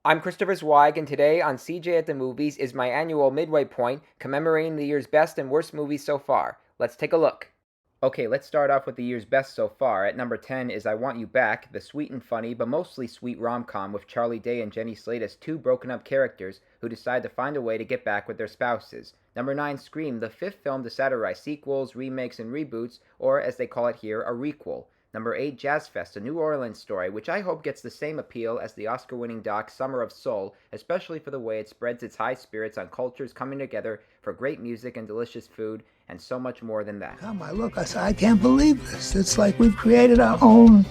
I'm Christopher Zweig, and today on CJ at the Movies is my annual Midway Point commemorating the year's best and worst movies so far. Let's take a look. Okay, let's start off with the year's best so far. At number 10 is I Want You Back, the sweet and funny, but mostly sweet rom-com with Charlie Day and Jenny Slate as two broken-up characters who decide to find a way to get back with their spouses. Number 9, Scream, the fifth film to satirize sequels, remakes, and reboots, or as they call it here, a requel. Number 8, Jazz Fest, a New Orleans story, which I hope gets the same appeal as the Oscar-winning doc Summer of Soul, especially for the way it spreads its high spirits on cultures coming together for great music and delicious food, and so much more than that. Come, I look, I say, I can't believe this. It's like we've created our own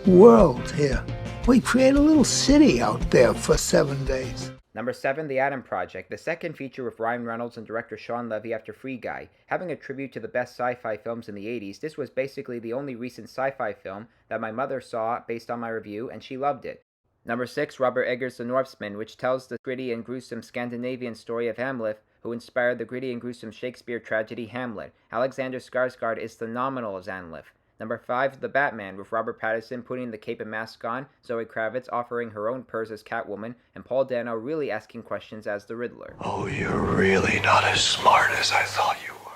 world here. We create a little city out there for 7 days. Number 7, The Adam Project, the second feature with Ryan Reynolds and director Sean Levy after Free Guy. Having a tribute to the best sci-fi films in the 80s, this was basically the only recent sci-fi film that my mother saw based on my review, and she loved it. Number 6, Robert Eggers' The Northman, which tells the gritty and gruesome Scandinavian story of Hamlet, who inspired the gritty and gruesome Shakespeare tragedy Hamlet. Alexander Skarsgård is phenomenal as Anlif. Number 5, The Batman, with Robert Pattinson putting the cape and mask on, Zoe Kravitz offering her own purse as Catwoman, and Paul Dano really asking questions as the Riddler. Oh, you're really not as smart as I thought you were.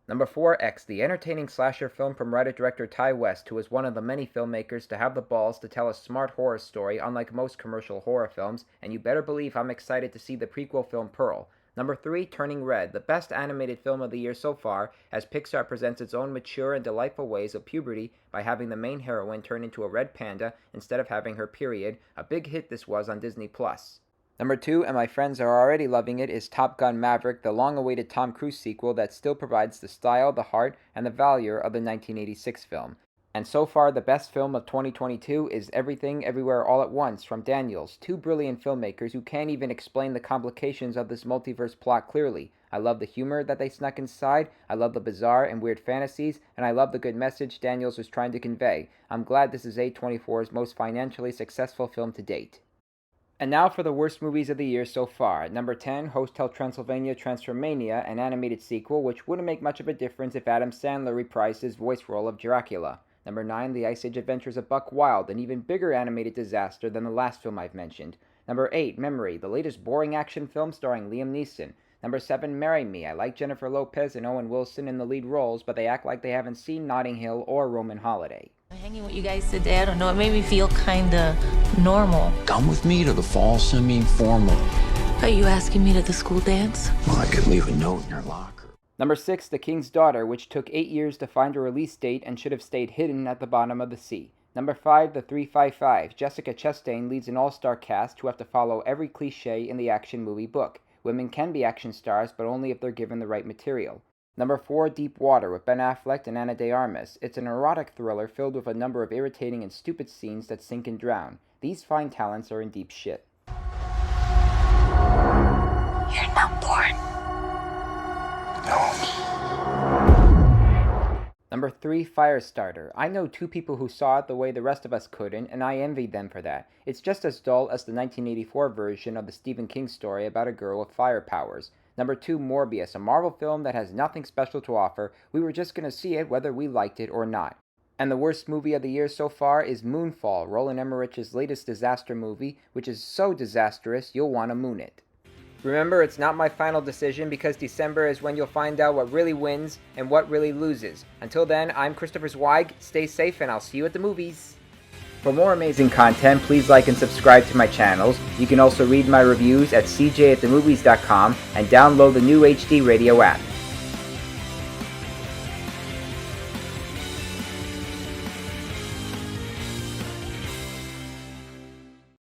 Number 4, X, the entertaining slasher film from writer-director Ty West, who is one of the many filmmakers to have the balls to tell a smart horror story unlike most commercial horror films, and you better believe I'm excited to see the prequel film Pearl. Number 3, Turning Red, the best animated film of the year so far, as Pixar presents its own mature and delightful ways of puberty by having the main heroine turn into a red panda instead of having her period. A big hit this was on Disney+. Number 2, and my friends are already loving it, is Top Gun Maverick, the long-awaited Tom Cruise sequel that still provides the style, the heart, and the value of the 1986 film. And so far, the best film of 2022 is Everything Everywhere All at Once from Daniels, two brilliant filmmakers who can't even explain the complications of this multiverse plot clearly. I love the humor that they snuck inside, I love the bizarre and weird fantasies, and I love the good message Daniels was trying to convey. I'm glad this is A24's most financially successful film to date. And now for the worst movies of the year so far. At number 10, Hotel Transylvania Transformania, an animated sequel which wouldn't make much of a difference if Adam Sandler reprised his voice role of Dracula. Number 9, The Ice Age Adventures of Buck Wild, an even bigger animated disaster than the last film I've mentioned. Number 8, Memory, the latest boring action film starring Liam Neeson. Number 7, Marry Me. I like Jennifer Lopez and Owen Wilson in the lead roles, but they act like they haven't seen Notting Hill or Roman Holiday. Hanging with you guys today, I don't know, it made me feel kinda normal. Come with me to the fall semi-formal. Are you asking me to the school dance? Well, I could leave a note in your locker. Number 6, The King's Daughter, which took 8 years to find a release date and should have stayed hidden at the bottom of the sea. Number 5, The 355. Jessica Chastain leads an all-star cast who have to follow every cliché in the action movie book. Women can be action stars, but only if they're given the right material. Number 4, Deep Water, with Ben Affleck and Ana de Armas. It's an erotic thriller filled with a number of irritating and stupid scenes that sink and drown. These fine talents are in deep shit. You're not born. No. Number 3, Firestarter. I know 2 people who saw it the way the rest of us couldn't, and I envied them for that. It's just as dull as the 1984 version of the Stephen King story about a girl with fire powers. Number 2, Morbius, a Marvel film that has nothing special to offer. We were just going to see it whether we liked it or not. And the worst movie of the year so far is Moonfall, Roland Emmerich's latest disaster movie, which is so disastrous you'll want to moon it. Remember, it's not my final decision because December is when you'll find out what really wins and what really loses. Until then, I'm Christopher Zweig. Stay safe and I'll see you at the movies. For more amazing content, please like and subscribe to my channels. You can also read my reviews at cjatthemovies.com and download the new HD Radio app.